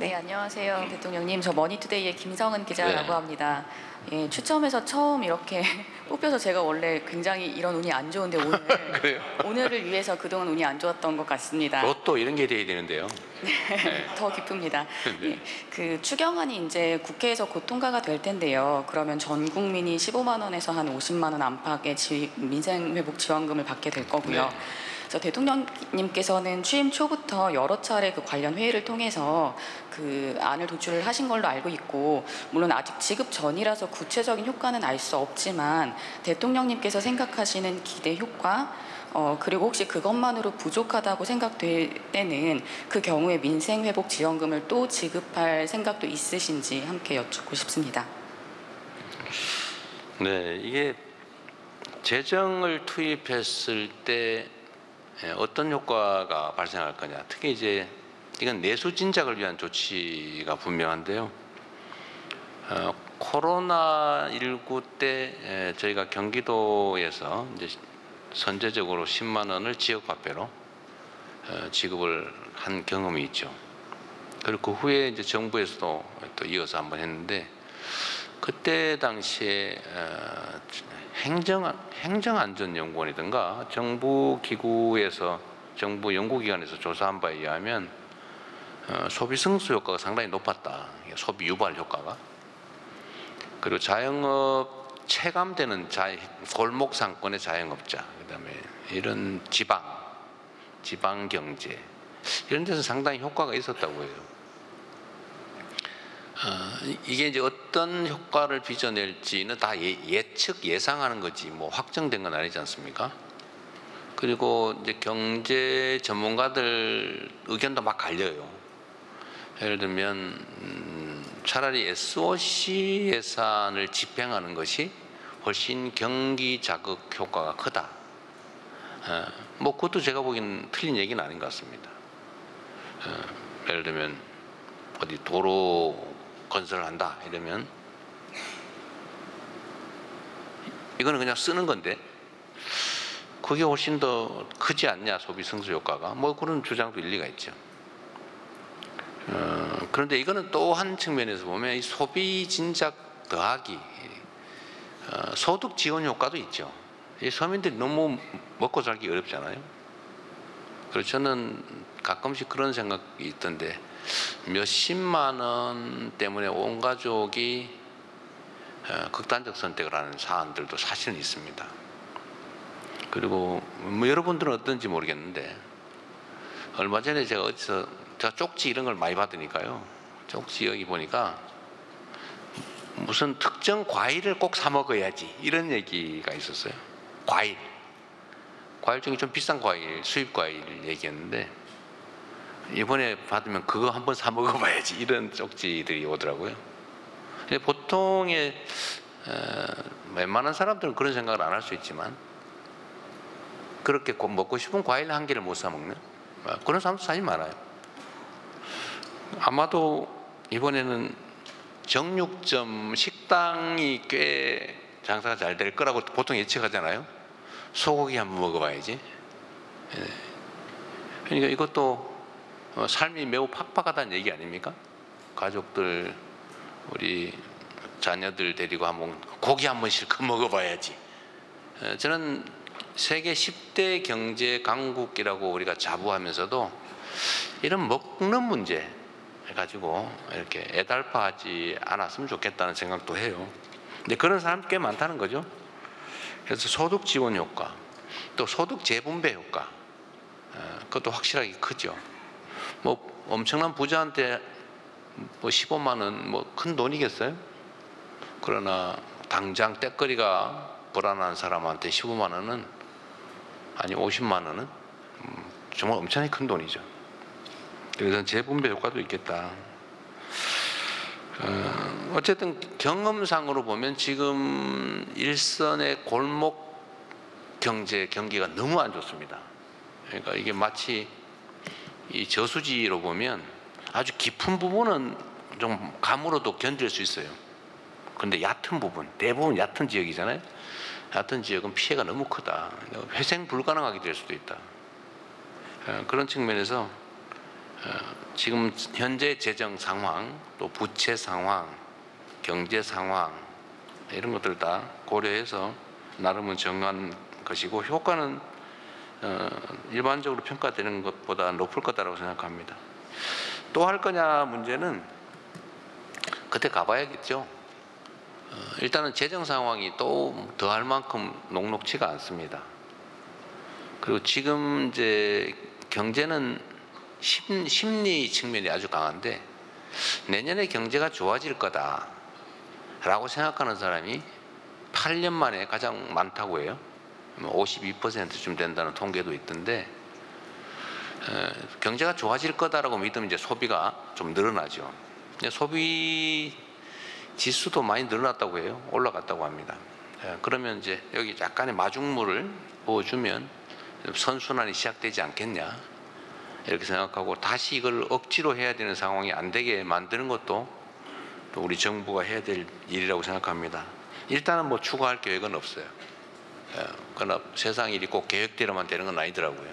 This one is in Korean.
네, 안녕하세요. 대통령님. 저 머니투데이의 김성은 기자라고 네. 합니다. 예, 추첨해서 처음 이렇게 뽑혀서 제가 원래 굉장히 이런 운이 안 좋은데 그래요? 오늘을 위해서 그동안 운이 안 좋았던 것 같습니다. 로또 이런 게 돼야 되는데요. 네. 더 기쁩니다. 네. 예, 그 추경안이 이제 국회에서 곧 통과가 될 텐데요. 그러면 전 국민이 15만 원에서 한 50만 원 안팎의 민생회복 지원금을 받게 될 거고요. 네. 그래서 대통령님께서는 취임 초부터 여러 차례 그 관련 회의를 통해서 그 안을 도출을 하신 걸로 알고 있고, 물론 아직 지급 전이라서 구체적인 효과는 알 수 없지만 대통령님께서 생각하시는 기대 효과, 그리고 혹시 그것만으로 부족하다고 생각될 때는 그 경우에 민생회복 지원금을 또 지급할 생각도 있으신지 함께 여쭙고 싶습니다. 네, 이게 재정을 투입했을 때 어떤 효과가 발생할 거냐. 특히 이제 이건 내수 진작을 위한 조치가 분명한데요. 코로나19 때 저희가 경기도에서 이제 선제적으로 10만 원을 지역화폐로 지급을 한 경험이 있죠. 그리고 그 후에 이제 정부에서도 또 이어서 한번 했는데, 그때 당시에 행정안전연구원이든가 정부 기구에서, 정부 연구기관에서 조사한 바에 의하면 소비 승수 효과가 상당히 높았다. 소비 유발 효과가. 그리고 자영업 체감되는 골목 상권의 자영업자, 그다음에 이런 지방 경제, 이런 데서 상당히 효과가 있었다고 해요. 이게 이제 어떤 효과를 빚어낼지는 다 예상하는 거지 뭐 확정된 건 아니지 않습니까? 그리고 이제 경제 전문가들 의견도 막 갈려요. 예를 들면 차라리 SOC 예산을 집행하는 것이 훨씬 경기 자극 효과가 크다. 뭐 그것도 제가 보기엔 틀린 얘기는 아닌 것 같습니다. 예를 들면 어디 도로 건설을 한다 이러면 이거는 그냥 쓰는 건데 그게 훨씬 더 크지 않냐, 소비 승수 효과가. 뭐 그런 주장도 일리가 있죠. 그런데 이거는 또 한 측면에서 보면 이 소비 진작 더하기 소득 지원 효과도 있죠. 이 서민들이 너무 먹고 살기 어렵잖아요. 그래서 저는 가끔씩 그런 생각이 있던데, 몇십만 원 때문에 온 가족이 극단적 선택을 하는 사안들도 사실은 있습니다. 그리고 뭐 여러분들은 어떤지 모르겠는데, 얼마 전에 제가 어디서 쪽지 이런 걸 많이 받으니까요, 쪽지 여기 보니까 무슨 특정 과일을 꼭 사 먹어야지 이런 얘기가 있었어요. 과일 중에 좀 비싼 과일, 수입 과일 얘기했는데, 이번에 받으면 그거 한번 사 먹어봐야지 이런 쪽지들이 오더라고요. 근데 보통의 웬만한 사람들은 그런 생각을 안 할 수 있지만, 그렇게 먹고 싶은 과일 한 개를 못 사 먹는 그런 사람도 사실 많아요. 아마도 이번에는 정육점, 식당이 꽤 장사가 잘 될 거라고 보통 예측하잖아요. 소고기 한번 먹어봐야지. 그러니까 이것도 삶이 매우 팍팍하다는 얘기 아닙니까? 가족들, 우리 자녀들 데리고 한번 고기 한번 실컷 먹어봐야지. 저는 세계 10대 경제 강국이라고 우리가 자부하면서도 이런 먹는 문제 가지고 이렇게 애달파하지 않았으면 좋겠다는 생각도 해요. 근데 그런 사람 꽤 많다는 거죠. 그래서 소득 지원 효과, 또 소득 재분배 효과, 그것도 확실하게 크죠. 뭐 엄청난 부자한테 뭐 15만 원 뭐 큰 돈이겠어요? 그러나 당장 떼거리가 불안한 사람한테 15만 원은, 아니 50만 원은 정말 엄청나게 큰 돈이죠. 그래서 재분배 효과도 있겠다. 어쨌든 경험상으로 보면 지금 일선의 골목 경기가 너무 안 좋습니다. 그러니까 이게 마치 이 저수지로 보면 아주 깊은 부분은 좀 감으로도 견딜 수 있어요. 그런데 얕은 부분, 대부분 얕은 지역이잖아요. 얕은 지역은 피해가 너무 크다. 회생 불가능하게 될 수도 있다. 그런 측면에서 지금 현재 재정 상황, 또 부채 상황, 경제 상황 이런 것들 다 고려해서 나름은 정한 것이고 효과는 일반적으로 평가되는 것보다 높을 거다라고 생각합니다. 또 할 거냐 문제는 그때 가봐야겠죠. 일단은 재정 상황이 또 더 할 만큼 녹록치가 않습니다. 그리고 지금 이제 경제는 심리 측면이 아주 강한데 내년에 경제가 좋아질 거다라고 생각하는 사람이 8년 만에 가장 많다고 해요. 52%쯤 된다는 통계도 있던데 경제가 좋아질 거다라고 믿으면 이제 소비가 좀 늘어나죠. 소비 지수도 많이 늘어났다고 해요. 올라갔다고 합니다. 그러면 이제 여기 약간의 마중물을 부어주면 선순환이 시작되지 않겠냐 이렇게 생각하고 다시 이걸 억지로 해야 되는 상황이 안 되게 만드는 것도 또 우리 정부가 해야 될 일이라고 생각합니다. 일단은 뭐 추가할 계획은 없어요. 그러나 세상 일이 꼭 계획대로만 되는 건 아니더라고요.